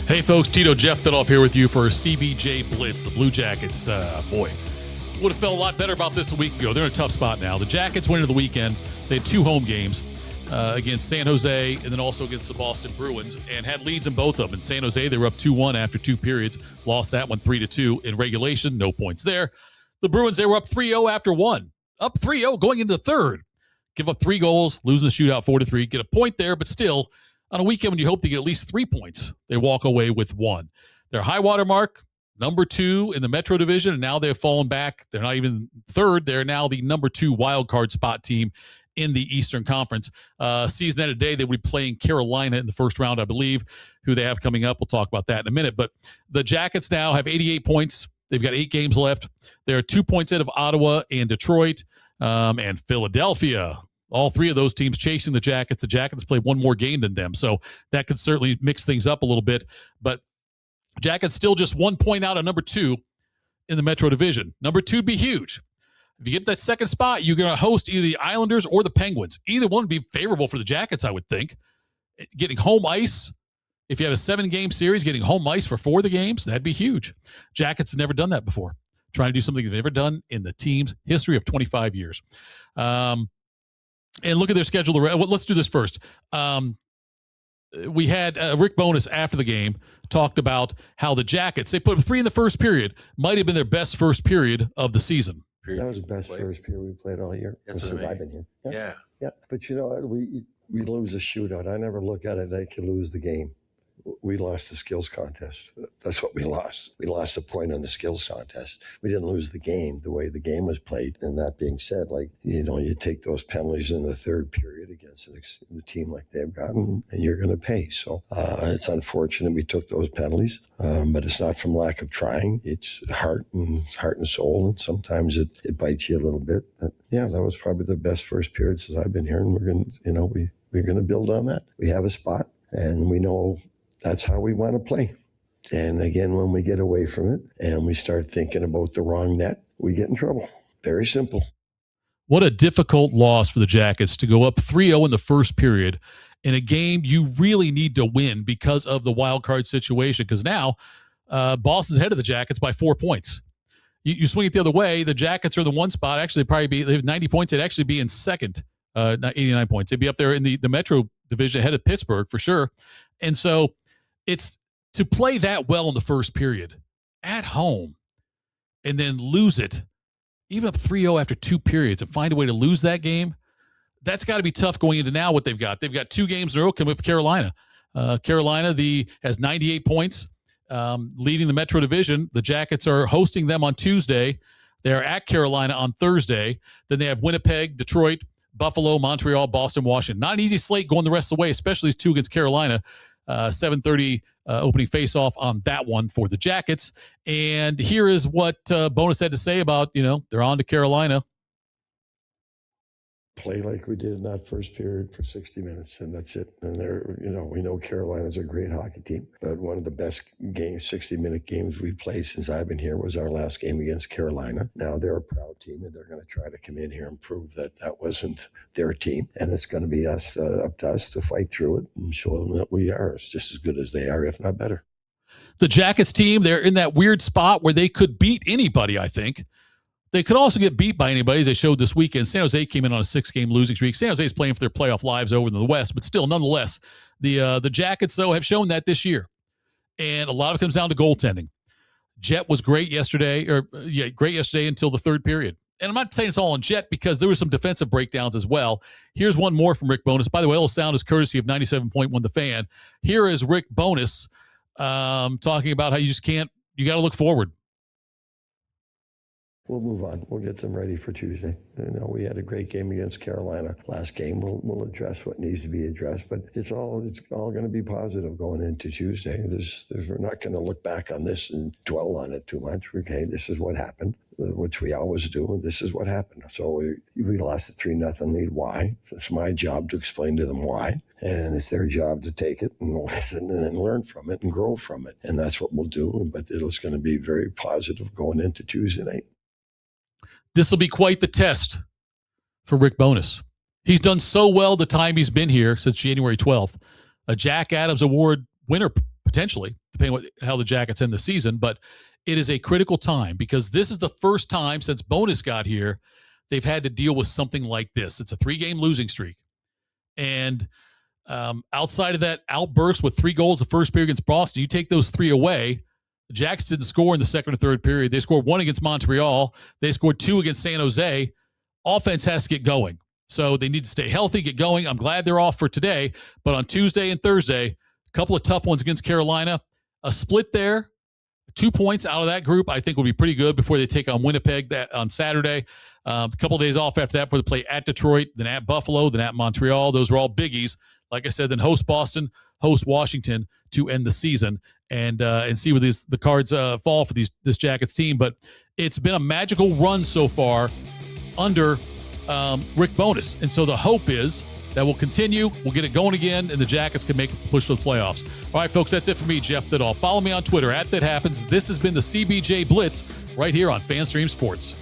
Hey folks, Tito, Jeff Thitoff here with you for CBJ Blitz. The Blue Jackets, boy, would have felt a lot better about this a week ago. They're in a tough spot now. The Jackets went into the weekend. They had two home games against San Jose and then also against the Boston Bruins and had leads in both of them. In San Jose, they were up 2-1 after two periods. Lost that one 3-2 in regulation. No points there. The Bruins, they were up 3-0 after one. Up 3-0 going into the third. Give up 3 goals, losing the shootout 4-3. Get a point there, but still, on a weekend when you hope to get at least 3 points, they walk away with 1. Their high water mark, number 2 in the Metro Division, and now they've fallen back. They're not even third. They're now the number 2 wild card spot team in the Eastern Conference. Season end of day, they will be playing Carolina in the first round, I believe, who they have coming up. We'll talk about that in a minute. But the Jackets now have 88 points. They've got 8 games left. They're 2 points ahead of Ottawa and Detroit and Philadelphia. All 3 of those teams chasing the Jackets. The Jackets play one more game than them, so that could certainly mix things up a little bit. But Jackets still just 1 point out on number 2 in the Metro Division. Number 2 would be huge. If you get that second spot, you're going to host either the Islanders or the Penguins. Either one would be favorable for the Jackets, I would think. Getting home ice, if you have a 7-game series, getting home ice for 4 of the games, that'd be huge. Jackets have never done that before. Trying to do something they've never done in the team's history of 25 years. And look at their schedule. Let's do this first. We had Rick Bowness after the game talked about how the Jackets, they put up 3 in the first period, might have been their best first period of the season. That was the best first period we played all year since I've been here. Yeah. But you know, we lose a shootout. I never look at it like you lose the game. We lost the skills contest. That's what we lost. We lost a point on the skills contest. We didn't lose the game the way the game was played. And that being said, like, you know, you take those penalties in the third period against a team like they've gotten, and you're going to pay. So it's unfortunate we took those penalties, but it's not from lack of trying. It's heart and soul, and sometimes it bites you a little bit. But yeah, that was probably the best first period since I've been here, and we're going to, you know, we're going to build on that. We have a spot, and we know that's how we want to play. And again, when we get away from it and we start thinking about the wrong net, we get in trouble. Very simple. What a difficult loss for the Jackets to go up 3-0 in the first period in a game you really need to win because of the wild card situation. Because now Boston's ahead of the Jackets by 4 points. You swing it the other way, the Jackets are in the 1 spot. Actually, they have 90 points. They'd actually be in second, not 89 points. They'd be up there in the Metro Division ahead of Pittsburgh for sure. And so it's to play that well in the first period at home and then lose it, even up 3-0 after 2 periods, and find a way to lose that game. That's got to be tough going into now what they've got. They've got 2 games in a row coming up with Carolina. Carolina has 98 points, leading the Metro Division. The Jackets are hosting them on Tuesday. They're at Carolina on Thursday. Then they have Winnipeg, Detroit, Buffalo, Montreal, Boston, Washington. Not an easy slate going the rest of the way, especially these 2 against Carolina. 7:30 opening face-off on that one for the Jackets. And here is what Bowness had to say about, they're on to Carolina. Play like we did in that first period for 60 minutes, and that's it. And we know Carolina's a great hockey team, but one of the best games, 60-minute games we've played since I've been here was our last game against Carolina. Now they're a proud team, and they're going to try to come in here and prove that that wasn't their team. And it's going to be up to us to fight through it and show them that we are just as good as they are, if not better. The Jackets team, they're in that weird spot where they could beat anybody, I think. They could also get beat by anybody, as they showed this weekend. San Jose came in on a 6-game losing streak. San Jose is playing for their playoff lives over in the West, but still, nonetheless, the Jackets, though, have shown that this year. And a lot of it comes down to goaltending. Jet was great yesterday until the third period. And I'm not saying it's all on Jet because there were some defensive breakdowns as well. Here's one more from Rick Bowness. By the way, all sound is courtesy of 97.1 The Fan. Here is Rick Bowness talking about how you got to look forward. We'll move on. We'll get them ready for Tuesday. We had a great game against Carolina last game. We'll address what needs to be addressed, but it's all going to be positive going into Tuesday. We're not going to look back on this and dwell on it too much. Okay, this is what happened, which we always do, and this is what happened. So we lost a 3-0 lead. Why? It's my job to explain to them why, and it's their job to take it and listen and learn from it and grow from it, and that's what we'll do. But it's going to be very positive going into Tuesday night. This will be quite the test for Rick Bowness. He's done so well the time he's been here since January 12th. A Jack Adams Award winner potentially, depending on how the Jackets end the season. But it is a critical time because this is the first time since Bowness got here they've had to deal with something like this. It's a 3-game losing streak. And outside of that outburst with 3 goals the first period against Boston, you take those 3 away. The Jackets didn't score in the second or third period. They scored 1 against Montreal. They scored 2 against San Jose. Offense has to get going. So they need to stay healthy, get going. I'm glad they're off for today. But on Tuesday and Thursday, a couple of tough ones against Carolina. A split there, 2 points out of that group, I think will be pretty good before they take on Winnipeg on Saturday. A couple of days off after that before they play at Detroit, then at Buffalo, then at Montreal. Those are all biggies. Like I said, then host Boston, host Washington to end the season and see where the cards fall for this Jackets team. But it's been a magical run so far under Rick Bowness. And so the hope is that will continue. We'll get it going again, and the Jackets can make a push to the playoffs. All right, folks, that's it for me, Jeff Thitoff. Follow me on Twitter @ThatHappens. This has been the CBJ Blitz right here on FanStream Sports.